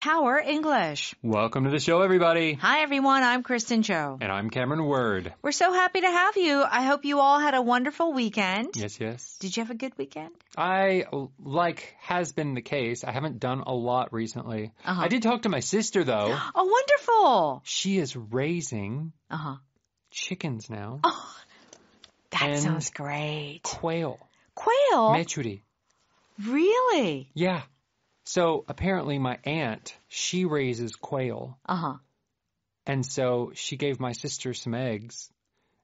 Power English. Welcome to the show, everybody. Hi, everyone. I'm Kristen Cho. And I'm Cameron Word. We're so happy to have you. I hope you all had a wonderful weekend. Yes. Did you have a good weekend? Has been the case. I haven't done a lot recently. I did talk to my sister, though. Oh, wonderful. She is raising chickens now. Oh, that and sounds great. Quail. Quail? 메추리. Really? Yeah. So apparently my aunt, she raises quail. And so she gave my sister some eggs.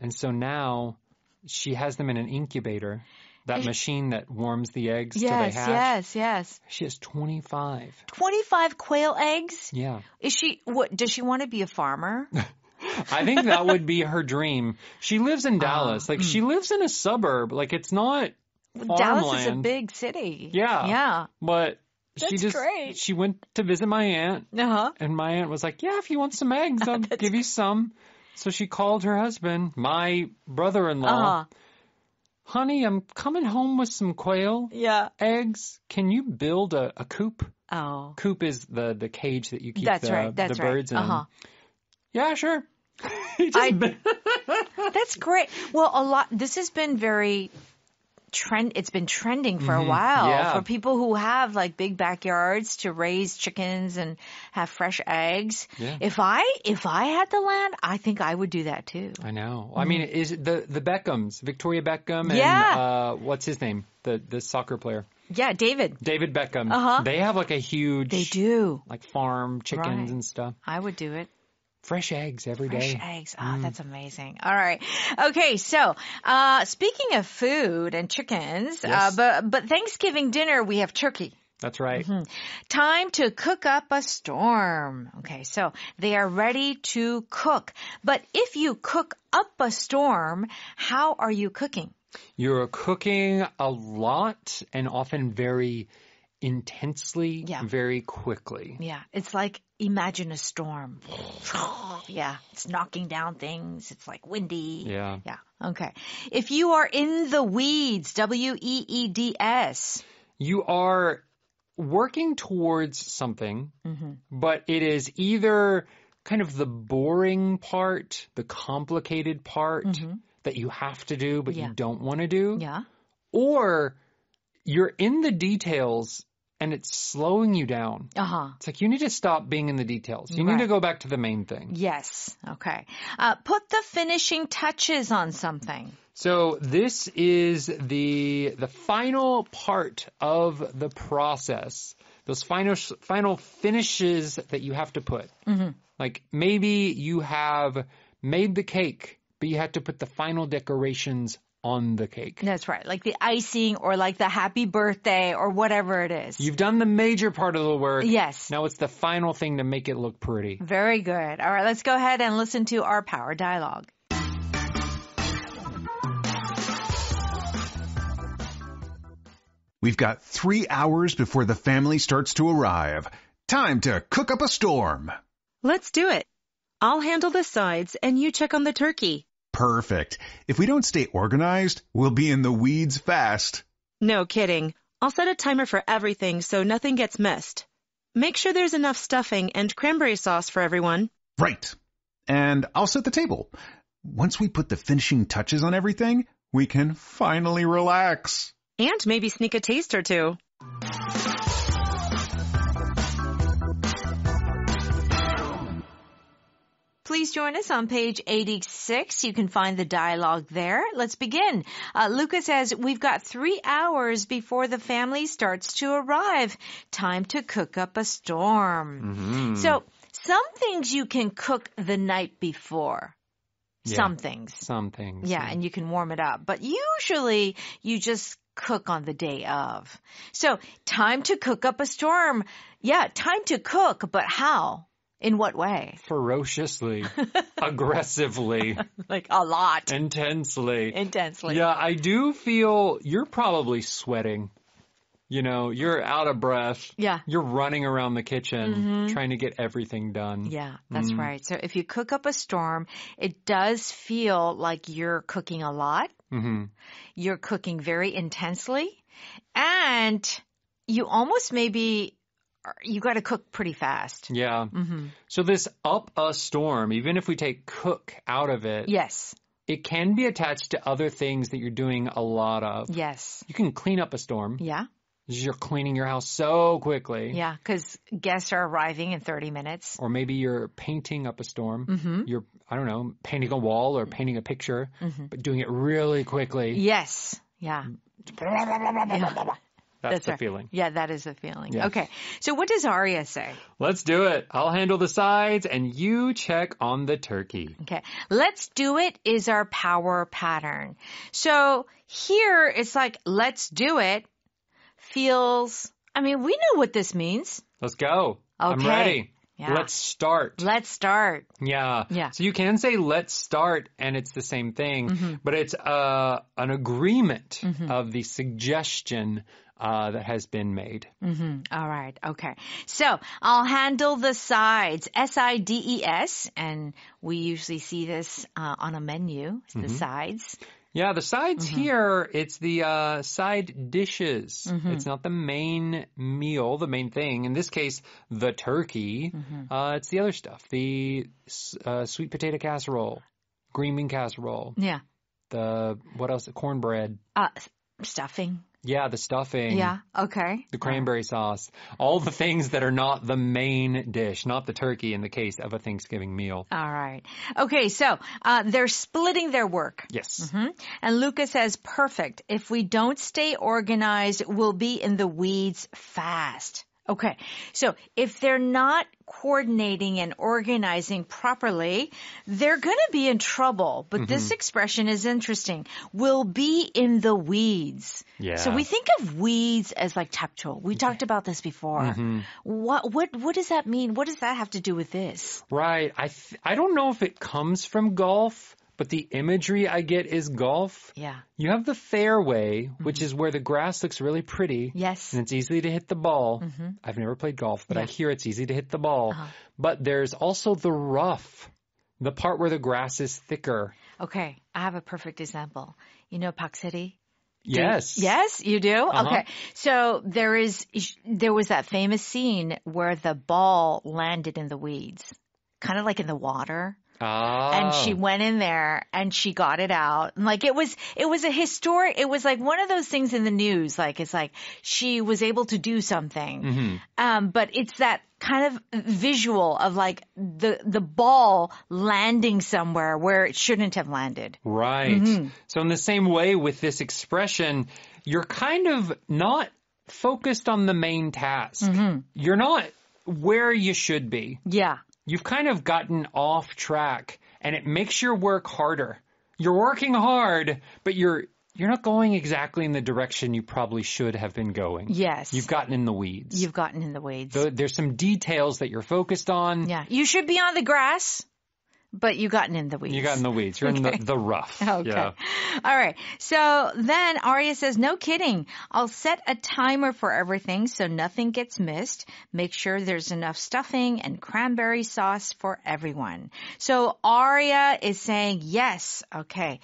And so now she has them in an incubator, that machine that warms the eggs till they hatch. Yes. She has 25. 25 quail eggs? Yeah. Does she want to be a farmer? I think that would be her dream. She lives in Dallas. She lives in a suburb. It's not farmland. Dallas is a big city. Yeah. But great. She went to visit my aunt. And my aunt was like, yeah, if you want some eggs, I'll give you some. So she called her husband, my brother-in-law. Honey, I'm coming home with some quail eggs. Can you build a coop? Oh. Coop is the cage that you keep the birds in. Yeah, sure. That's great. Well, this has been it's been trending for a while for people who have big backyards to raise chickens and have fresh eggs. Yeah. If I had the land, I think I would do that too. I know. I mean, is it the Beckhams, Victoria Beckham and what's his name? The soccer player. Yeah, David Beckham. They have a huge farm, chickens and stuff. I would do it. Fresh eggs every day. Fresh eggs. Oh, that's amazing. All right. Okay, so speaking of food and chickens, but Thanksgiving dinner, we have turkey. That's right. Time to cook up a storm. Okay, so they are ready to cook. But if you cook up a storm, how are you cooking? You're cooking a lot and often very intensely, very quickly. Yeah, it's like imagine a storm. Yeah, it's knocking down things. It's windy. Yeah. Okay. If you are in the weeds, WEEDS. You are working towards something, but it is either kind of the boring part, the complicated part that you have to do, but you don't want to do. Yeah. Or you're in the details and it's slowing you down. It's you need to stop being in the details. You need to go back to the main thing. Yes. Okay. Put the finishing touches on something. So this is the final part of the process. Those final finishes that you have to put. Maybe you have made the cake, but you have to put the final decorations on the cake. That's right. Like the icing or the happy birthday or whatever it is. You've done the major part of the work. Yes. Now it's the final thing to make it look pretty. Very good. All right, let's go ahead and listen to our power dialogue. We've got 3 hours before the family starts to arrive. Time to cook up a storm. Let's do it. I'll handle the sides and you check on the turkey. Perfect. If we don't stay organized, we'll be in the weeds fast. No kidding. I'll set a timer for everything so nothing gets missed. Make sure there's enough stuffing and cranberry sauce for everyone. Right. And I'll set the table. Once we put the finishing touches on everything, we can finally relax. And maybe sneak a taste or two. Please join us on page 86. You can find the dialogue there. Let's begin. Luca says, we've got 3 hours before the family starts to arrive. Time to cook up a storm. So some things you can cook the night before. Yeah. Some things. Yeah, and you can warm it up. But usually you just cook on the day of. So time to cook up a storm. Yeah, time to cook, but how? In what way? Ferociously, aggressively. A lot. Intensely. Yeah, I do feel you're probably sweating. You're out of breath. Yeah. You're running around the kitchen trying to get everything done. Yeah, that's right. So if you cook up a storm, it does feel like you're cooking a lot. You're cooking very intensely. And you almost maybe you got to cook pretty fast. Yeah. So this up a storm, even if we take cook out of it, Yes. it can be attached to other things that you're doing a lot of. Yes. You can clean up a storm. Yeah. You're cleaning your house so quickly. Yeah, because guests are arriving in 30 minutes. Or maybe you're painting up a storm. You're, I don't know, painting a wall or painting a picture, but doing it really quickly. Yes. Yeah. That's the right. feeling. Yeah, that is the feeling. Yeah. Okay. So what does Arya say? Let's do it. I'll handle the sides and you check on the turkey. Okay. Let's do it is our power pattern. So here it's like, let's do it feels, I mean, we know what this means. Let's go. I'm Okay. ready. Yeah. Let's start. Let's start. Yeah. Yeah. So you can say let's start and it's the same thing, but it's an agreement of the suggestion that has been made. All right. Okay. So I'll handle the sides, S-I-D-E-S, and we usually see this on a menu, the sides. Yeah, the sides here, it's the side dishes. It's not the main meal, the main thing. In this case, the turkey. It's the other stuff. The sweet potato casserole, green bean casserole. Yeah. What else? The cornbread. Stuffing. Yeah, the stuffing. Yeah. Okay. The cranberry sauce. All the things that are not the main dish, not the turkey in the case of a Thanksgiving meal. All right. Okay, so they're splitting their work. Yes. And Luca says, perfect. If we don't stay organized, we'll be in the weeds fast. Okay, so if they're not coordinating and organizing properly, they're going to be in trouble. But this expression is interesting. We'll be in the weeds. Yeah. So we think of weeds as like tapcho. We talked about this before. What does that mean? What does that have to do with this? Right. I don't know if it comes from golf, but the imagery I get is golf. Yeah. You have the fairway, which is where the grass looks really pretty. Yes. And it's easy to hit the ball. I've never played golf, but I hear it's easy to hit the ball. But there's also the rough, the part where the grass is thicker. Okay, I have a perfect example. You know Park City? Yes. Yes, you do? Okay. So there was that famous scene where the ball landed in the weeds, kind of like in the water. And she went in there and she got it out. Like it was a historic, it was like one of those things in the news. Like it's like she was able to do something. But it's that kind of visual of like the ball landing somewhere where it shouldn't have landed. Right. So in the same way with this expression, you're kind of not focused on the main task. You're not where you should be. Yeah. You've kind of gotten off track and it makes your work harder. You're working hard, but you're not going exactly in the direction you probably should have been going. Yes. You've gotten in the weeds. You've gotten in the weeds. There's some details that you're focused on. Yeah. You should be on the grass, but you gotten in the weeds. You got in the weeds. You're in the rough. Okay. Yeah. All right. So then Arya says, no kidding. I'll set a timer for everything so nothing gets missed. Make sure there's enough stuffing and cranberry sauce for everyone. So Arya is saying, yes, okay.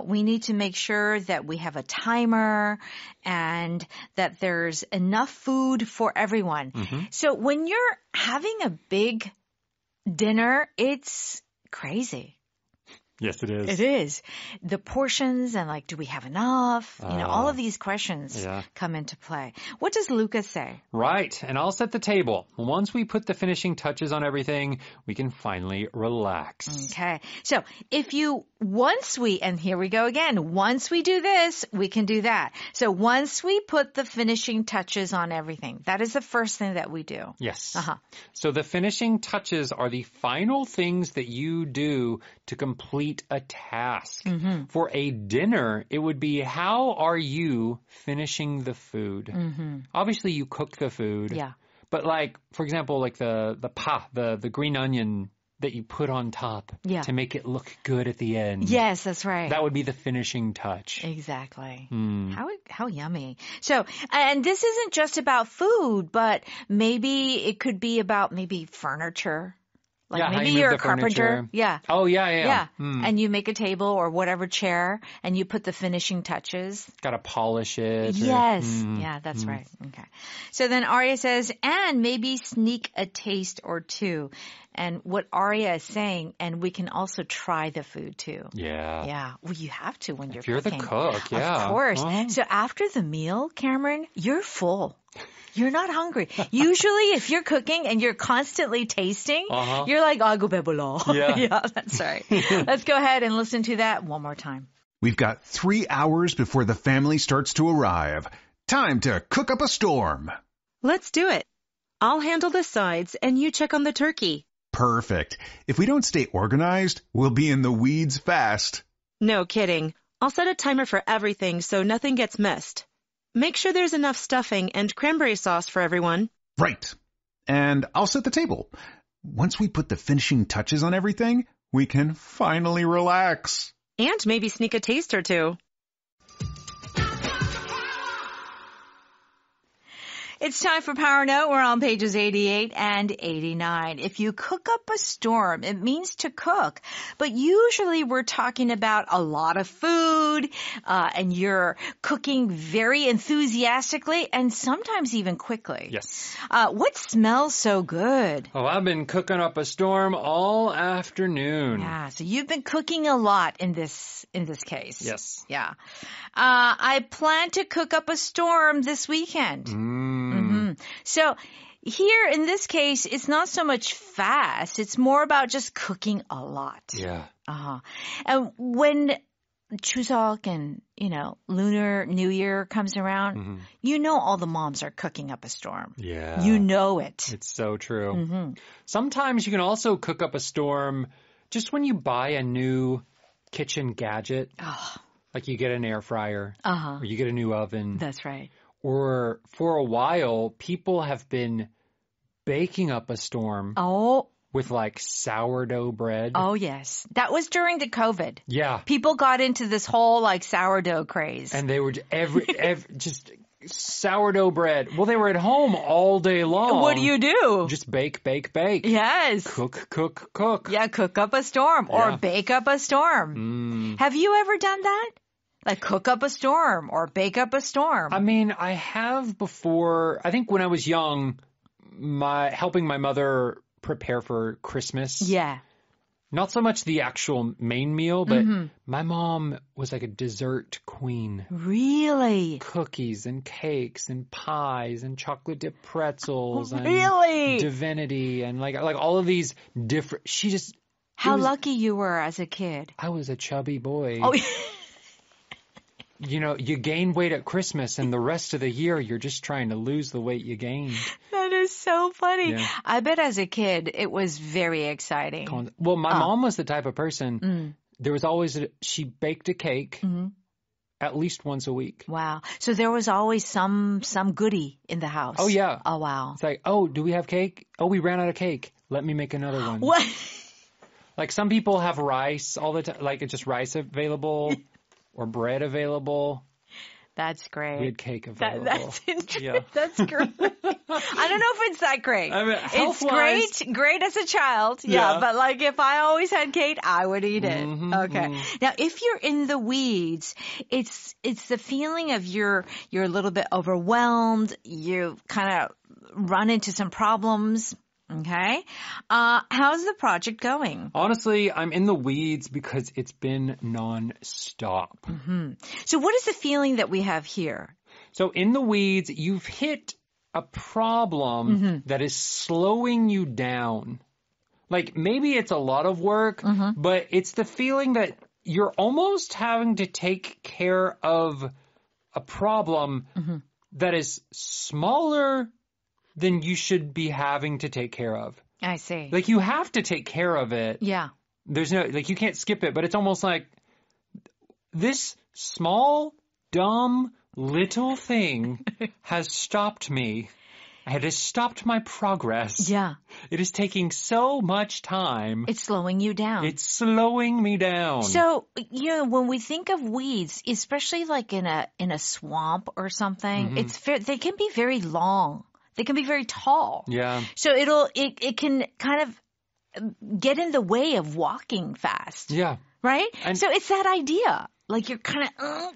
We need to make sure that we have a timer and that there's enough food for everyone. So when you're having a big dinner, it's crazy. Yes, it is. It is. The portions and like, do we have enough? All of these questions come into play. What does Luca say? Right. And I'll set the table. Once we put the finishing touches on everything, we can finally relax. Okay. So and here we go again. Once we do this, we can do that. So once we put the finishing touches on everything, that is the first thing that we do. Yes. So the finishing touches are the final things that you do to complete a task. For a dinner, it would be, how are you finishing the food? Obviously, you cook the food. Yeah. But like, for example, like the green onion that you put on top to make it look good at the end. Yes, that's right. That would be the finishing touch. Exactly. How yummy. So, and this isn't just about food, but maybe it could be about maybe furniture. Like how maybe you move you're the a carpenter. furniture. Yeah. Oh, yeah. Yeah. Mm. And you make a table or whatever chair and you put the finishing touches. Got to polish it. Yes. Yeah, that's right. Okay. So then Arya says, and maybe sneak a taste or two. And what Arya is saying, and we can also try the food too. Yeah. Yeah. Well, you have to when you're If you're cooking. the cook, yeah. Of course. Uh-huh. So after the meal, Cameron, you're full. You're not hungry. Usually, if you're cooking and you're constantly tasting, you're like, 아이고 배불러. Yeah. Yeah, that's right. Let's go ahead and listen to that one more time. We've got 3 hours before the family starts to arrive. Time to cook up a storm. Let's do it. I'll handle the sides and you check on the turkey. Perfect. If we don't stay organized, we'll be in the weeds fast. No kidding. I'll set a timer for everything so nothing gets missed. Make sure there's enough stuffing and cranberry sauce for everyone. Right. And I'll set the table. Once we put the finishing touches on everything, we can finally relax. And maybe sneak a taste or two. It's time for Power Note. We're on pages 88 and 89. If you cook up a storm, it means to cook. But usually we're talking about a lot of food, and you're cooking very enthusiastically and sometimes even quickly. Yes. What smells so good? Oh, I've been cooking up a storm all afternoon. Yeah, so you've been cooking a lot in this case. Yes. Yeah. I plan to cook up a storm this weekend. So here in this case, it's not so much fast. It's more about just cooking a lot. Yeah. And when Chuseok and, Lunar New Year comes around, all the moms are cooking up a storm. Yeah. You know it. It's so true. Sometimes you can also cook up a storm just when you buy a new kitchen gadget. Oh. Like you get an air fryer or you get a new oven. That's right. Or for a while, people have been baking up a storm with like sourdough bread. Oh, yes. That was during the COVID. Yeah. People got into this whole like sourdough craze. And they were just sourdough bread. Well, they were at home all day long. What do you do? Just bake, bake, bake. Yes. Cook. Yeah, cook up a storm or bake up a storm. Have you ever done that? Like cook up a storm or bake up a storm? I mean, I have before. I think when I was young, helping my mother prepare for Christmas. Yeah. Not so much the actual main meal, but my mom was like a dessert queen. Really? Cookies and cakes and pies and chocolate dipped pretzels and divinity and like all of these different. How lucky you were as a kid. I was a chubby boy. Oh. You gain weight at Christmas and the rest of the year you're just trying to lose the weight you gained. That is so funny. Yeah. I bet as a kid it was very exciting. Well, my mom was the type of person, there was always, she baked a cake at least once a week. Wow. So there was always some goodie in the house. Oh, yeah. Oh, wow. It's like, oh, do we have cake? Oh, we ran out of cake. Let me make another one. What? Like some people have rice all the time, like it's just rice available. Or bread available. That's great. We had cake available. That's interesting. Yeah. That's great. I don't know if it's that great. I mean, it's great as a child. Yeah. But like if I always had cake, I would eat it. Okay. Now, if you're in the weeds, it's the feeling of you're a little bit overwhelmed. You kind of run into some problems. Okay. How's the project going? Honestly, I'm in the weeds because it's been nonstop. So what is the feeling that we have here? So in the weeds, you've hit a problem that is slowing you down. Like maybe it's a lot of work, but it's the feeling that you're almost having to take care of a problem that is smaller than you should be having to take care of. I see. Like you have to take care of it. Yeah. There's no, like you can't skip it, but it's almost like this small, dumb, little thing has stopped me. It has stopped my progress. Yeah. It is taking so much time. It's slowing you down. It's slowing me down. So, when we think of weeds, especially like in a swamp or something, they can be very long. They can be very tall. Yeah. So it can kind of get in the way of walking fast. Yeah. Right? And- so it's that idea. Like you're kind of,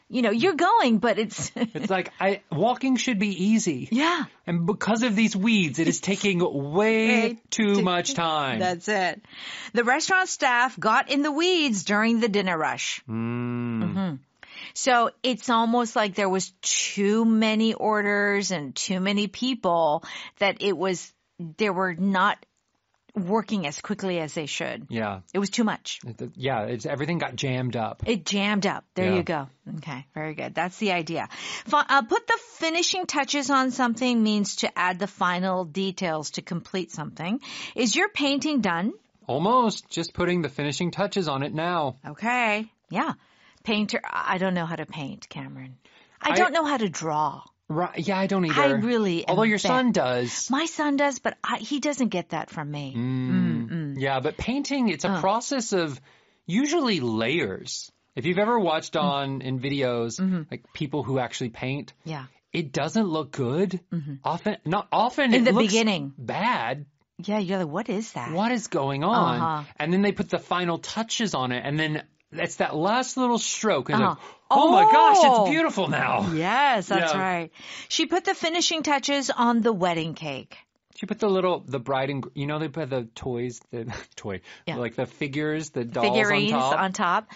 you're going, but it's... It's like walking should be easy. Yeah. And because of these weeds, it is taking way too much time. That's it. The restaurant staff got in the weeds during the dinner rush. So it's almost like there was too many orders and too many people that they were not working as quickly as they should. Yeah. It was too much. Yeah, everything got jammed up. It jammed up. There you go. Okay, very good. That's the idea. Put the finishing touches on something means to add the final details to complete something. Is your painting done? Almost. Just putting the finishing touches on it now. Okay. Yeah. Painter. I don't know how to paint, Cameron. I don't know how to draw. Right. Yeah, I don't either. I really am Although your son does. My son does, but he doesn't get that from me. Yeah, but painting, it's a process of usually layers. If you've ever watched in videos, like people who actually paint, it doesn't look good. Not often. In it the looks beginning. bad. Yeah, you're like, what is that? What is going on? And then they put the final touches on it, and then it's that last little stroke. And oh my gosh, it's beautiful now. Yes, that's right. She put the finishing touches on the wedding cake. She put the bride and, they put the toys, like the figures, the dolls figurines on top.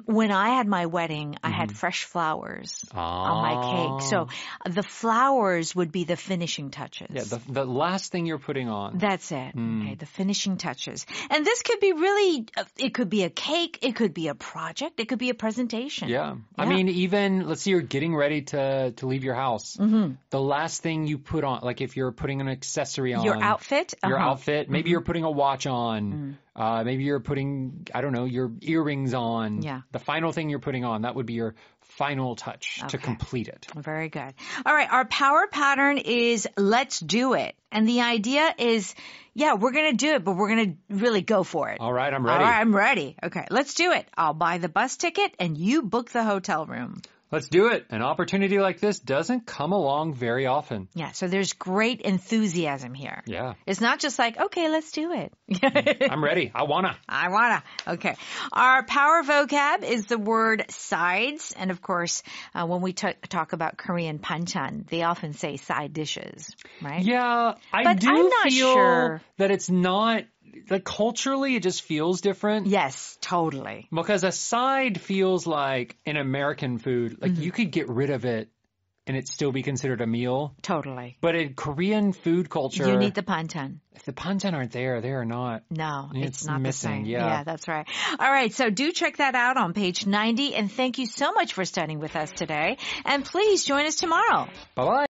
When I had my wedding, I had fresh flowers on my cake. So the flowers would be the finishing touches. Yeah, the last thing you're putting on. That's it. Okay, the finishing touches. And this could be it could be a cake, it could be a project, it could be a presentation. Yeah. I mean, even, let's say you're getting ready to leave your house. The last thing you put on, like if you're putting an accessory on. Your outfit? Your outfit. Maybe you're putting a watch on. Maybe you're putting, I don't know, your earrings on. Yeah. The final thing you're putting on, that would be your final touch to complete it. Very good. All right. Our power pattern is let's do it. And the idea is, we're going to do it, but we're going to really go for it. All right. I'm ready. All right. I'm ready. Okay. Let's do it. I'll buy the bus ticket and you book the hotel room. Let's do it. An opportunity like this doesn't come along very often. Yeah, so there's great enthusiasm here. Yeah. It's not just like, okay, let's do it. I'm ready. I wanna. Okay. Our power vocab is the word sides. And of course, when we talk about Korean banchan, they often say side dishes, right? Yeah, But I do I'm not feel sure. that it's not, like culturally it just feels different. Yes, totally. Because a side feels like an American food. Like you could get rid of it and it still be considered a meal. Totally. But in Korean food culture, You need the banchan. if the banchan aren't there, they are not. No, it's not missing. the same. Yeah, that's right. All right, so do check that out on page 90. And thank you so much for studying with us today. And please join us tomorrow. Bye-bye.